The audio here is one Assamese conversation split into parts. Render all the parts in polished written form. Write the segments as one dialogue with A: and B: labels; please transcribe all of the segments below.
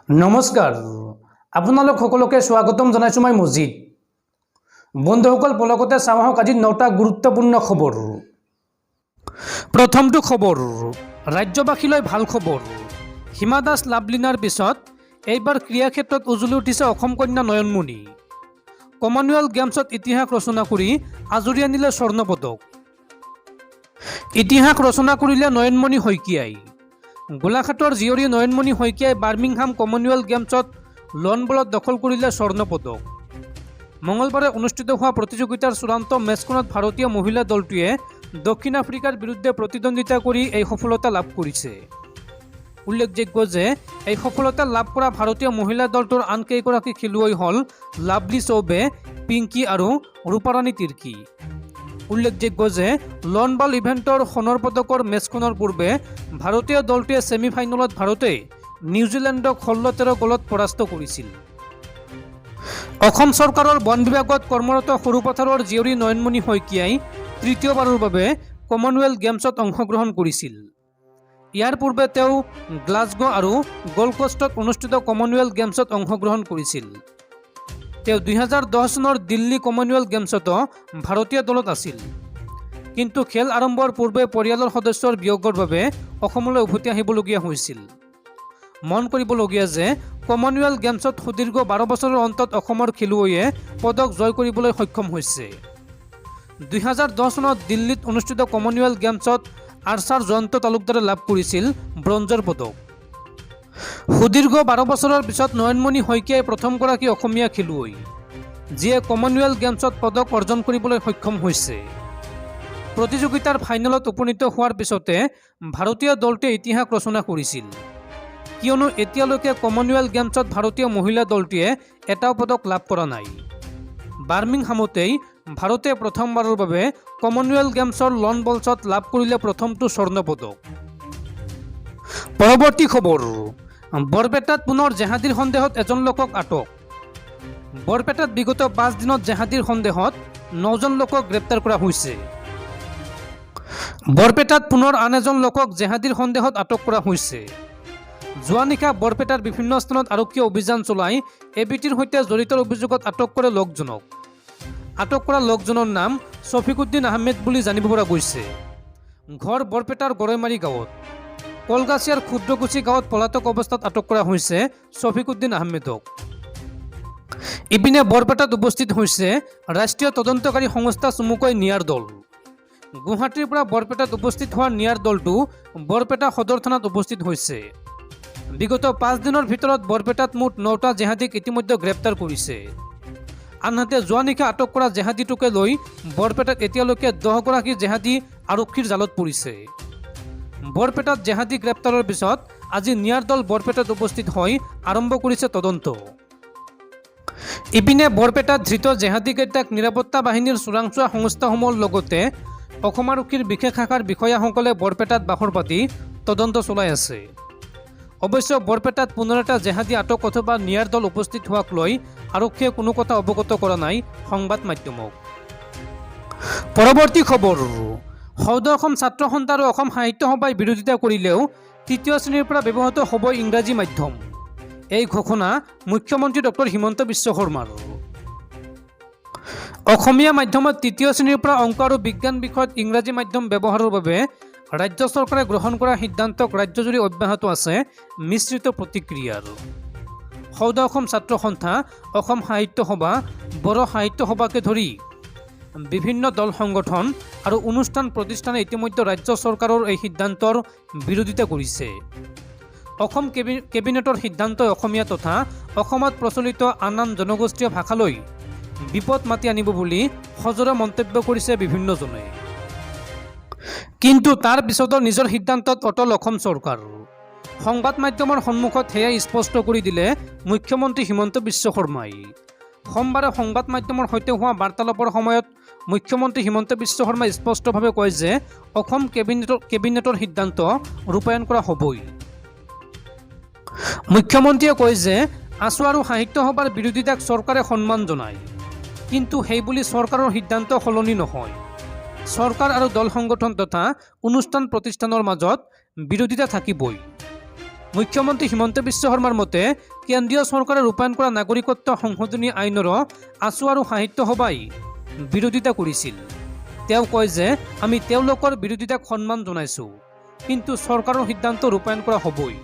A: নমস্কাৰ আপোনালোক সকলোকে স্বাগতম জনাইছো মই মজিদ বন্ধুসকল পলকতে চাওঁ আহক আজি 9টা গুৰুত্বপূৰ্ণ খবৰ। প্ৰথমটো খবৰ ৰাজ্যবাসীলৈ ভাল খবৰ। হিমা দাস লাভলিনাৰ পিছত এইবাৰ ক্ৰীড়া ক্ষেত্ৰত উজলি উঠিছে অসম কন্যা নয়নমণি। কমনৱেলথ গেমছত ইতিহাস ৰচনা কৰি আজৰি আনিলে স্বৰ্ণ পদক। ইতিহাস ৰচনা কৰিলে নয়নমণি শইকীয়াই। গোলাঘাটৰ জীয়ৰী নয়নমণি শইকীয়াই বাৰ্মিংহাম কমনৱেলথ গেমছত লন বলত দখল কৰিলে স্বৰ্ণ পদক। মঙলবাৰে অনুষ্ঠিত হোৱা প্ৰতিযোগিতাৰ চূড়ান্ত মেচখনত ভাৰতীয় মহিলা দলটোৱে দক্ষিণ আফ্ৰিকাৰ বিৰুদ্ধে প্ৰতিদ্বন্দ্বিতা কৰি এই সফলতা লাভ কৰিছে। উল্লেখযোগ্য যে এই সফলতা লাভ কৰা ভাৰতীয় মহিলা দলটোৰ আন কেইগৰাকী খেলুৱৈ হ'ল লাভলী চৌবে, পিংকি আৰু ৰূপাৰাণী তিৰ্কী। উল্লেখযোগ্য যে লন বল ইভেণ্টৰ সোণৰ পদকৰ মেচখনৰ পূৰ্বে ভাৰতীয় দলটোৱে ছেমি ফাইনেলত ভাৰতে নিউজিলেণ্ডক 16-13 গলত পৰাস্ত কৰিছিল। অসম চৰকাৰৰ বন বিভাগত কৰ্মৰত সৰুপথাৰৰ জীয়ৰী নয়নমণি শইকীয়াই তৃতীয়বাৰৰ বাবে কমনৱেলথ গেমছত অংশগ্ৰহণ কৰিছিল। ইয়াৰ পূৰ্বে তেওঁ গ্লাছগো আৰু গ'ল্ড কোষ্টত অনুষ্ঠিত কমনৱেলথ গেমছত অংশগ্ৰহণ কৰিছিল। তেওঁ 2010 চনৰ দিল্লী কমনৱেলথ গেমছতো ভাৰতীয় দলত আছিল, কিন্তু খেল আৰম্ভৰ পূৰ্বে পৰিয়ালৰ সদস্যৰ বিয়োগৰ বাবে অসমলৈ উভতি আহিবলগীয়া হৈছিল। মন কৰিবলগীয়া যে কমনৱেলথ গেমছত সুদীৰ্ঘ 12 বছৰৰ অন্তত অসমৰ খেলুৱৈয়ে পদক জয় কৰিবলৈ সক্ষম হৈছে। 2010 চনত দিল্লীত অনুষ্ঠিত কমনৱেলথ গেমছত আৰ্চাৰ জয়ন্ত তালুকদাৰে লাভ কৰিছিল ব্ৰঞ্জৰ পদক। সুদীৰ্ঘ 12 বছৰৰ পিছত নয়নমণি শইকীয়াই প্ৰথমগৰাকী অসমীয়া খেলুৱৈ যিয়ে কমনৱেলথ গেমছত পদক অৰ্জন কৰিবলৈ সক্ষম হৈছে। প্ৰতিযোগিতাৰ ফাইনেলত উপনীত হোৱাৰ পিছতে ভাৰতীয় দলটোৱে ইতিহাস ৰচনা কৰিছিল, কিয়নো এতিয়ালৈকে কমনৱেলথ গেমছত ভাৰতীয় মহিলা দলটোৱে এটাও পদক লাভ কৰা নাই। বাৰ্মিংহামতেই ভাৰতে প্ৰথমবাৰৰ বাবে কমনৱেলথ গেমছৰ লন বলছত লাভ কৰিলে প্ৰথমটো স্বৰ্ণ পদক। পৰৱৰ্তী খবৰ বৰপেটাত পুনৰ জেহাদীৰ সন্দেহত এজন লোকক আটক। বৰপেটাত বিগত 5 দিনত জেহাদীৰ সন্দেহত 9জন লোকক গ্ৰেপ্তাৰ কৰা হৈছে। বৰপেটাত পুনৰ আন এজন লোকক জেহাদীৰ সন্দেহত আটক কৰা হৈছে। যোৱা নিশা বৰপেটাৰ বিভিন্ন স্থানত আৰক্ষীয়ে অভিযান চলাই এবিটিৰ সৈতে জড়িতৰ অভিযোগত আটক কৰে লোকজনক। আটক কৰা লোকজনৰ নাম শফিকুদ্দিন আহমেদ বুলি জানিব পৰা গৈছে। ঘৰ বৰপেটাৰ গৰৈমাৰী গাঁৱত। কলগাছিয়াৰ ক্ষুদ্ৰকুচি গাঁৱত পলাতক অৱস্থাত আটক কৰা হৈছে শফিকুদ্দিন আহমেদক। ইপিনে বৰপেটাত উপস্থিত হৈছে ৰাষ্ট্ৰীয় তদন্তকাৰী সংস্থা চমুকৈ নিয়াৰ দল। গুৱাহাটীৰ পৰা বৰপেটাত উপস্থিত হোৱা নিয়াৰ দলটো বৰপেটা সদৰ থানাত উপস্থিত হৈছে। বিগত 5 দিনৰ ভিতৰত বৰপেটাত মুঠ 9টা জেহাদীক ইতিমধ্যে গ্ৰেপ্তাৰ কৰিছে। আনহাতে যোৱা নিশা আটক কৰা জেহাদীটোকে লৈ বৰপেটাত এতিয়ালৈকে 10গৰাকী জেহাদী আৰক্ষীৰ জালত পৰিছে। বৰপেটাত জেহাদী গ্ৰেপ্তাৰৰ পিছত আজি নিয়াৰ দল বৰপেটাত উপস্থিত হৈ আৰম্ভ কৰিছে তদন্ত। ইপিনে বৰপেটাত ধৃত জেহাদীকেইটাক নিৰাপত্তা বাহিনীৰ চোৰাংচোৱা সংস্থাসমূহৰ লগতে অসম আৰক্ষীৰ বিশেষ শাখাৰ বিষয়াসকলে বৰপেটাত বাখৰ পাতি তদন্ত চলাই আছে। অৱশ্যে বৰপেটাত পুনৰ এটা জেহাদী আটক অথবা নিয়াৰ দল উপস্থিত হোৱাক লৈ আৰক্ষীয়ে কোনো কথা অৱগত কৰা নাই সংবাদ মাধ্যমক। পৰৱৰ্তী খবৰ সৌদ অসম ছাত্ৰ সন্থা আৰু অসম সাহিত্য সভাই বিৰোধিতা কৰিলেও 3য় শ্ৰেণীৰ পৰা ব্যৱহৃত হ'ব ইংৰাজী মাধ্যম। এই ঘোষণা মুখ্যমন্ত্ৰী ডক্টৰ হিমন্ত বিশ্ব শৰ্মাৰ। অসমীয়া মাধ্যমত 3য় শ্ৰেণীৰ পৰা অংক আৰু বিজ্ঞান বিষয়ত ইংৰাজী মাধ্যম ব্যৱহাৰৰ বাবে ৰাজ্য চৰকাৰে গ্ৰহণ কৰা সিদ্ধান্তক ৰাজ্যজুৰি অব্যাহত আছে মিশ্ৰিত প্ৰতিক্ৰিয়াৰ। সৌদ অসম ছাত্ৰ সন্থা, অসম সাহিত্য সভা, বড়ো সাহিত্য সভাকে ধৰি বিভিন্ন দল সংগঠন আৰু অনুষ্ঠান প্ৰতিষ্ঠানে ইতিমধ্যে ৰাজ্য চৰকাৰৰ এই সিদ্ধান্তৰ বিৰোধিতা কৰিছে। অসম কেবিনেটৰ সিদ্ধান্তই অসমীয়া তথা অসমত প্ৰচলিত আন জনগোষ্ঠীয় ভাষালৈ বিপদ মাতি আনিব বুলি সজোৰে মন্তব্য কৰিছে বিভিন্নজনে। কিন্তু তাৰ পিছতো নিজৰ সিদ্ধান্তত অটল অসম চৰকাৰ। সংবাদ মাধ্যমৰ সন্মুখত সেয়াই স্পষ্ট কৰি দিলে মুখ্যমন্ত্ৰী হিমন্ত বিশ্ব শৰ্মাই। সোমবাৰে সংবাদ মাধ্যমৰ সৈতে হোৱা বাৰ্তালাপৰ সময়ত মুখ্যমন্ত্ৰী হিমন্ত বিশ্ব শৰ্মাই স্পষ্টভাৱে কয় যে অসম কেবিনেটৰ সিদ্ধান্ত ৰূপায়ণ কৰা হ'বই। মুখ্যমন্ত্ৰীয়ে কয় যে আছু আৰু সাহিত্য সভাৰ বিৰোধিতাক চৰকাৰে সন্মান জনায়, কিন্তু সেইবুলি চৰকাৰৰ সিদ্ধান্ত সলনি নহয়। চৰকাৰ আৰু দল সংগঠন তথা অনুষ্ঠান প্ৰতিষ্ঠানৰ মাজত বিৰোধিতা থাকিবই। মুখ্যমন্ত্ৰী হিমন্ত বিশ্ব শৰ্মাৰ মতে কেন্দ্ৰীয় চৰকাৰে ৰূপায়ণ কৰা নাগৰিকত্ব সংশোধনী আইনৰ আছু আৰু সাহিত্য সভাই বিৰোধিতা কৰিছিল। তেওঁ কয় যে আমি তেওঁলোকৰ বিৰোধিতাক সন্মান জনাইছোঁ, কিন্তু চৰকাৰৰ সিদ্ধান্ত ৰূপায়ণ কৰা হ'বই।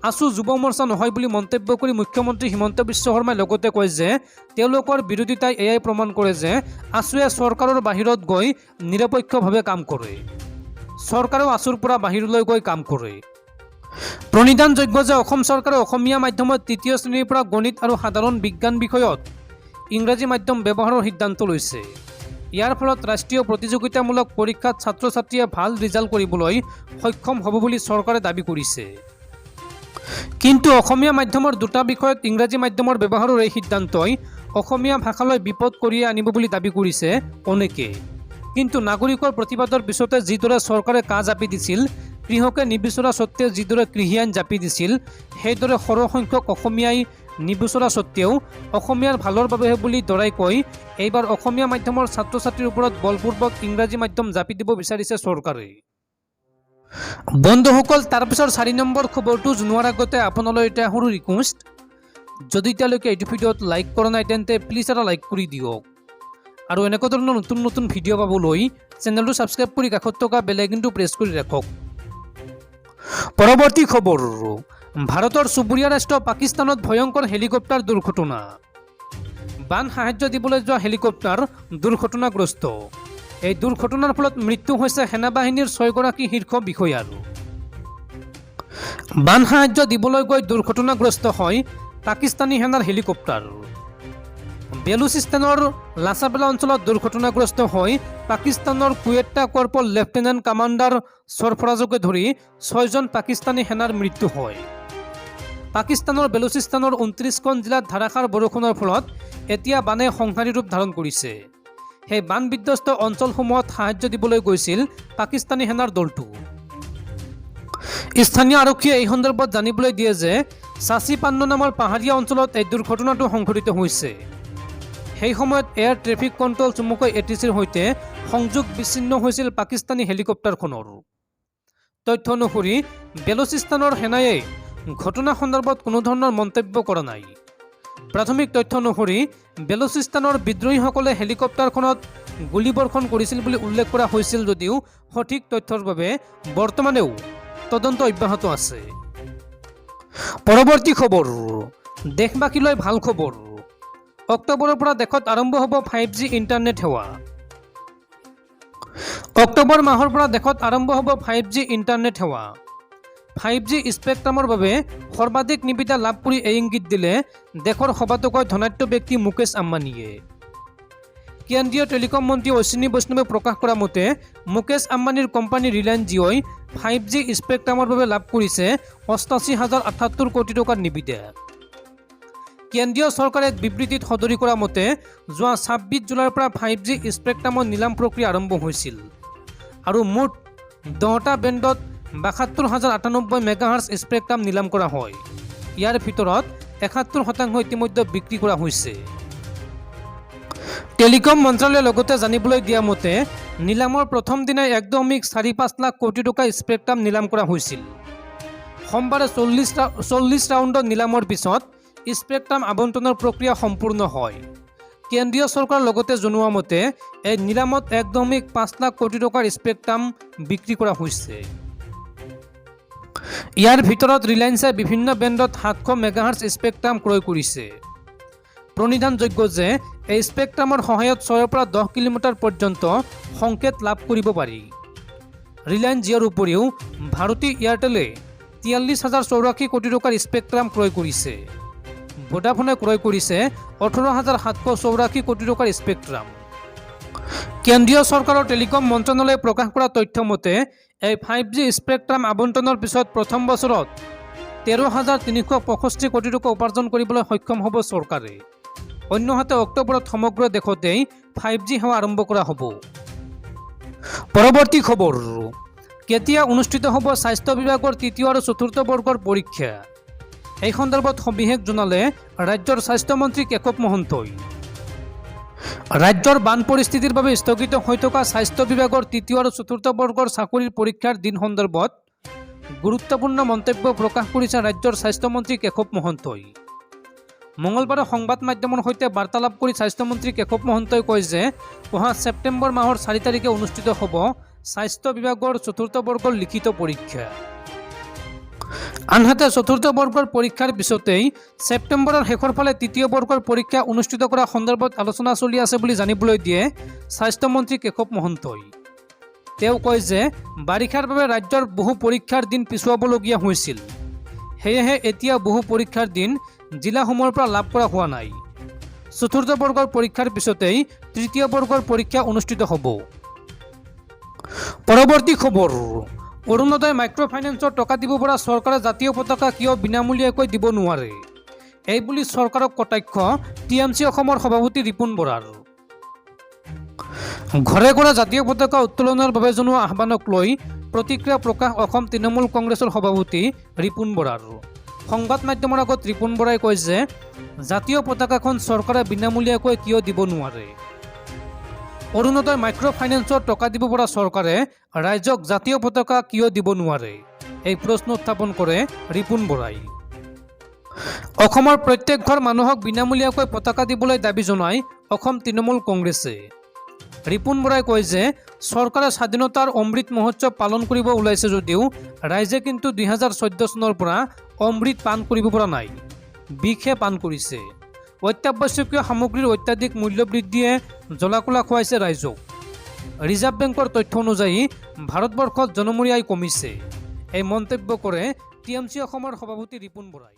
A: আছু যুৱ মৰ্চা নহয় বুলি মন্তব্য কৰি মুখ্যমন্ত্ৰী হিমন্ত বিশ্ব শৰ্মাই লগতে কয় যে তেওঁলোকৰ বিৰোধিতাই এয়াই প্ৰমাণ কৰে যে আছুৱে চৰকাৰৰ বাহিৰত গৈ নিৰপেক্ষভাৱে কাম কৰে। চৰকাৰেও আছুৰ পৰা বাহিৰলৈ গৈ কাম কৰে। প্ৰণিধানযোগ্য যে অসম চৰকাৰে অসমীয়া মাধ্যমত তৃতীয় শ্ৰেণীৰ পৰা গণিত আৰু সাধাৰণ বিজ্ঞান বিষয়ত ইংৰাজী মাধ্যম ব্যৱহাৰৰ সিদ্ধান্ত লৈছে। ইয়াৰ ফলত ৰাষ্ট্ৰীয় প্ৰতিযোগিতামূলক পৰীক্ষাত ছাত্ৰ ছাত্ৰীয়ে ভাল ৰিজাল্ট কৰিবলৈ সক্ষম হ'ব বুলি চৰকাৰে দাবী কৰিছে। কিন্তু অসমীয়া মাধ্যমৰ দুটা বিষয়ত ইংৰাজী মাধ্যমৰ ব্যৱহাৰৰ এই সিদ্ধান্তই অসমীয়া ভাষালৈ বিপদ কঢ়িয়াই আনিব বুলি দাবী কৰিছে অনেকে। কিন্তু নাগৰিকৰ প্ৰতিবাদৰ পিছতে যিদৰে চৰকাৰে কাজ জাপি দিছিল, কৃষকে নিবিচৰা স্বত্তেও যিদৰে কৃষি আইন জাপি দিছিল, সেইদৰে সৰহসংখ্যক অসমীয়াই নিবিচৰা স্বত্তেও অসমীয়াৰ ভালৰ বাবেহে বুলি দৰাই কৈ এইবাৰ অসমীয়া মাধ্যমৰ ছাত্ৰ ছাত্ৰীৰ ওপৰত বলপূৰ্বক ইংৰাজী মাধ্যম জাপি দিব বিচাৰিছে চৰকাৰে। বন্ধুসকল, তাৰপিছৰ 4 নম্বৰ খবৰটো জনোৱাৰ আগতে আপোনালৈ এটা সৰু ৰিকুৱেষ্ট, যদি এতিয়ালৈকে এইটো ভিডিঅ'ত লাইক কৰা নাই তেন্তে প্লিজ এটা লাইক কৰি দিয়ক আৰু এনেকুৱা ধৰণৰ নতুন নতুন ভিডিঅ' পাবলৈ চেনেলটো ছাবস্ক্ৰাইব কৰি কাষত থকা বেল আইকনটো প্ৰেছ কৰি ৰাখক। পৰৱৰ্তী খবৰ, ভাৰতৰ চুবুৰীয়া ৰাষ্ট্ৰ পাকিস্তানত ভয়ংকৰ হেলিকপ্টাৰ দুৰ্ঘটনা। বান সাহায্য দিবলৈ যোৱা হেলিকপ্টাৰ দুৰ্ঘটনাগ্ৰস্ত। এই দুৰ্ঘটনাৰ ফলত মৃত্যু হৈছে সেনাবাহিনীৰ 6 গৰাকী শীৰ্ষ বিষয়াৰ। বান সাহায্য দিবলৈ গৈ দুৰ্ঘটনাগ্ৰস্ত হয় পাকিস্তানী সেনাৰ হেলিকপ্টাৰ। বেলুচিস্তানৰ লাচাবেলা অঞ্চলত দুৰ্ঘটনাগ্ৰস্ত হৈ পাকিস্তানৰ কুৱেটা কৰ্পৰ লেফটেনেণ্ট কামাণ্ডাৰ সৰফৰাজকে ধৰি 6জন পাকিস্তানী সেনাৰ মৃত্যু হয়। পাকিস্তানৰ বেলুচিস্তানৰ 29খন জিলাত ধাৰাসাৰ বৰষুণৰ ফলত এতিয়া বানে সংহাৰী ৰূপ ধাৰণ কৰিছে। সেই বান বিধ্বস্ত অঞ্চলসমূহত সাহায্য দিবলৈ গৈছিল পাকিস্তানী সেনাৰ দলটো। স্থানীয় আৰক্ষীয়ে এই সন্দৰ্ভত জানিবলৈ দিয়ে যে চাচি পান্নু নামৰ পাহাৰীয়া অঞ্চলত এই দুৰ্ঘটনাটো সংঘটিত হৈছে। সেই সময়ত এয়াৰ ট্ৰেফিক কণ্ট্ৰল চমুকৈ ATCৰ সৈতে সংযোগ বিচ্ছিন্ন হৈছিল পাকিস্তানী হেলিকপ্টাৰখনৰ। তথ্য অনুসৰি বেলুচিস্তানৰ সেনাই ঘটনা সন্দৰ্ভত কোনো ধৰণৰ মন্তব্য কৰা নাই। প্ৰাথমিক তথ্য অনুসৰি বেলুচিস্তানৰ বিদ্ৰোহীসকলে হেলিকপ্টাৰখনত গুলীবৰ্ষণ কৰিছিল বুলি উল্লেখ কৰা হৈছিল যদিও সঠিক তথ্যৰ বাবে বৰ্তমানেও তদন্ত অব্যাহত আছে। পৰৱৰ্তী খবৰ, দেশবাসীলৈ ভাল খবৰ। অক্টোবৰৰ পৰা দেশত আৰম্ভ হ'ব 5G ইণ্টাৰনেট সেৱা। অক্টোবৰ মাহৰ পৰা দেশত আৰম্ভ হ'ব 5G ইণ্টাৰনেট সেৱা। 5G স্পেক্ট্ৰামৰ বাবে সৰ্বাধিক নিবিদা লাভ কৰি এই ইংগিত দিলে দেশৰ সবাতোকৈ ধনাঢ্য ব্যক্তি মুকেশ আম্বানীয়ে। কেন্দ্ৰীয় টেলিকম মন্ত্ৰী অশ্বিনী বৈষ্ণৱে প্ৰকাশ কৰা মতে মুকেশ আম্বানীৰ কোম্পানী ৰিলায়েন্স জিঅ'ই 5G স্পেক্ট্ৰামৰ বাবে লাভ কৰিছে 88,078 কোটি টকাৰ নিবিদা। কেন্দ্ৰীয় চৰকাৰে এক বিবৃতিত সদৰি কৰা মতে যোৱা 26 জুলাইৰ পৰা 5G স্পেক্ট্ৰামৰ নিলাম প্ৰক্ৰিয়া আৰম্ভ হৈছিল আৰু মুঠ 10টা বেণ্ডত 72,098 মেগাহাৰ্টজ স্পেক্ট্ৰাম নিলাম কৰা হয়। ইয়াৰ ভিতৰত 71% ইতিমধ্যে বিক্ৰী কৰা হৈছে। টেলিকম মন্ত্ৰালয়ে লগতে জানিবলৈ দিয়া মতে নিলামৰ প্ৰথম দিনাই 1.45 লাখ কোটি টকা স্পেক্ট্ৰাম নিলাম কৰা হৈছিল। সোমবাৰে 40 ৰাউণ্ডৰ নিলামৰ পিছত স্পেক্ট্ৰাম আবণ্টনৰ প্ৰক্ৰিয়া সম্পূৰ্ণ হয়। কেন্দ্ৰীয় চৰকাৰৰ লগতে জনোৱা মতে এই নিলামত 1.5 লাখ কোটি টকাৰ স্পেক্ট্ৰাম বিক্ৰী কৰা হৈছে। ইয়াৰ ভিতৰত ৰিলায়েন্সে বিভিন্ন বেণ্ডত 700 মেগাহাৰ্টজ স্পেক্ট্ৰাম ক্ৰয় কৰিছে। প্ৰণিধানযোগ্য যে এই স্পেক্ট্ৰামৰ সহায়ত 6 পৰা 10 কিলোমিটাৰ পৰ্যন্ত সংকেত লাভ কৰিব পাৰি। ৰিলায়েন্স জিঅ'ৰ উপৰিও ভাৰতী এয়াৰটেলে 43,084 কোটি টকাৰ স্পেক্ট্ৰাম ক্ৰয় কৰিছে। ভোডাফোনে ক্ৰয় কৰিছে 18,784 কোটি টকাৰ স্পেক্ট্ৰাম। কেন্দ্ৰীয় চৰকাৰৰ টেলিকম মন্ত্ৰালয়ে প্ৰকাশ কৰা তথ্য মতে এই 5G স্পেক্ট্ৰাম আবণ্টনৰ পিছত প্ৰথম বছৰত 13,365 কোটি টকা উপাৰ্জন কৰিবলৈ সক্ষম হ'ব চৰকাৰে। অন্যহাতে অক্টোবৰত সমগ্ৰ দেশতেই 5G সেৱা আৰম্ভ কৰা হ'ব। পৰৱৰ্তী খবৰ, কেতিয়া অনুষ্ঠিত হ'ব স্বাস্থ্য বিভাগৰ 3য় আৰু 4ৰ্থ বৰ্গৰ পৰীক্ষা? এই সন্দৰ্ভত সবিশেষ জনালে ৰাজ্যৰ স্বাস্থ্যমন্ত্ৰী কেশৱ মহন্তই। ৰাজ্যৰ বান পৰিস্থিতিৰ বাবে স্থগিত হৈ থকা স্বাস্থ্য বিভাগৰ 3য় আৰু 4ৰ্থ বৰ্গৰ চাকৰিৰ পৰীক্ষাৰ দিন সন্দৰ্ভত গুৰুত্বপূৰ্ণ মন্তব্য প্ৰকাশ কৰিছে ৰাজ্যৰ স্বাস্থ্যমন্ত্ৰী কেশৱ মহন্তই। মঙলবাৰে সংবাদ মাধ্যমৰ সৈতে বাৰ্তালাপ কৰি স্বাস্থ্যমন্ত্ৰী কেশৱ মহন্তই কয় যে অহা ছেপ্টেম্বৰ মাহৰ 4 তাৰিখে অনুষ্ঠিত হ'ব স্বাস্থ্য বিভাগৰ 4ৰ্থ বৰ্গৰ লিখিত পৰীক্ষা। আনহাতে 4ৰ্থ বৰ্গৰ পৰীক্ষাৰ পিছতেই ছেপ্টেম্বৰৰ শেষৰ ফালে 3য় বৰ্গৰ পৰীক্ষা অনুষ্ঠিত কৰা সন্দৰ্ভত আলোচনা চলি আছে বুলি জানিবলৈ দিয়ে স্বাস্থ্যমন্ত্ৰী কেশৱ মহন্তই। তেওঁ কয় যে বাৰিষাৰ বাবে ৰাজ্যৰ বহু পৰীক্ষাৰ দিন পিছুৱাবলগীয়া হৈছিল, সেয়েহে এতিয়া বহু পৰীক্ষাৰ দিন জিলাসমূহৰ পৰা লাভ কৰা হোৱা নাই। 4ৰ্থ বৰ্গৰ পৰীক্ষাৰ পিছতেই 3য় বৰ্গৰ পৰীক্ষা অনুষ্ঠিত হ'ব। পৰৱৰ্তী খবৰ, অৰুণোদয় মাইক্ৰ' ফাইনেন্সৰ টকা দিব পৰা চৰকাৰে জাতীয় পতাকা কিয় বিনামূলীয়াকৈ দিব নোৱাৰে, এইবুলি চৰকাৰক কটাক্ষ TMC অসমৰ সভাপতি ৰিপুণ বৰাৰ। ঘৰে ঘৰে জাতীয় পতাকা উত্তোলনৰ বাবে জনোৱা আহ্বানক লৈ প্ৰতিক্ৰিয়া প্ৰকাশ অসম তৃণমূল কংগ্ৰেছৰ সভাপতি ৰিপুণ বৰাৰ। সংবাদ মাধ্যমৰ আগত ৰিপুণ বৰাই কয় যে জাতীয় পতাকাখন চৰকাৰে বিনামূলীয়াকৈ কিয় দিব নোৱাৰে। অৰুণোদয় মাইক্ৰ' ফাইনেন্সৰ টকা দিব পৰা চৰকাৰে ৰাইজক জাতীয় পতাকা কিয় দিব নোৱাৰে, এই প্ৰশ্ন উত্থাপন কৰে ৰিপুণ বৰাই। অসমৰ প্ৰত্যেক ঘৰ মানুহক বিনামূলীয়াকৈ পতাকা দিবলৈ দাবী জনাই অসম তৃণমূল কংগ্ৰেছে। ৰিপুণ বৰাই কয় যে চৰকাৰে স্বাধীনতাৰ অমৃত মহোৎসৱ পালন কৰিব ওলাইছে যদিও ৰাইজে কিন্তু 2014 চনৰ পৰা অমৃত পান কৰিব পৰা নাই, বিষহে পান কৰিছে। অত্যাৱশ্যকীয় সামগ্ৰীৰ অত্যাধিক মূল্য বৃদ্ধিয়ে জ্বলাকলা খুৱাইছে ৰাইজক। ৰিজাৰ্ভ বেংকৰ তথ্য অনুযায়ী ভাৰতবৰ্ষত জনমূৰি আয় কমিছে, এই মন্তব্য কৰে TMC অসমৰ সভাপতি ৰিপুণ বৰাই।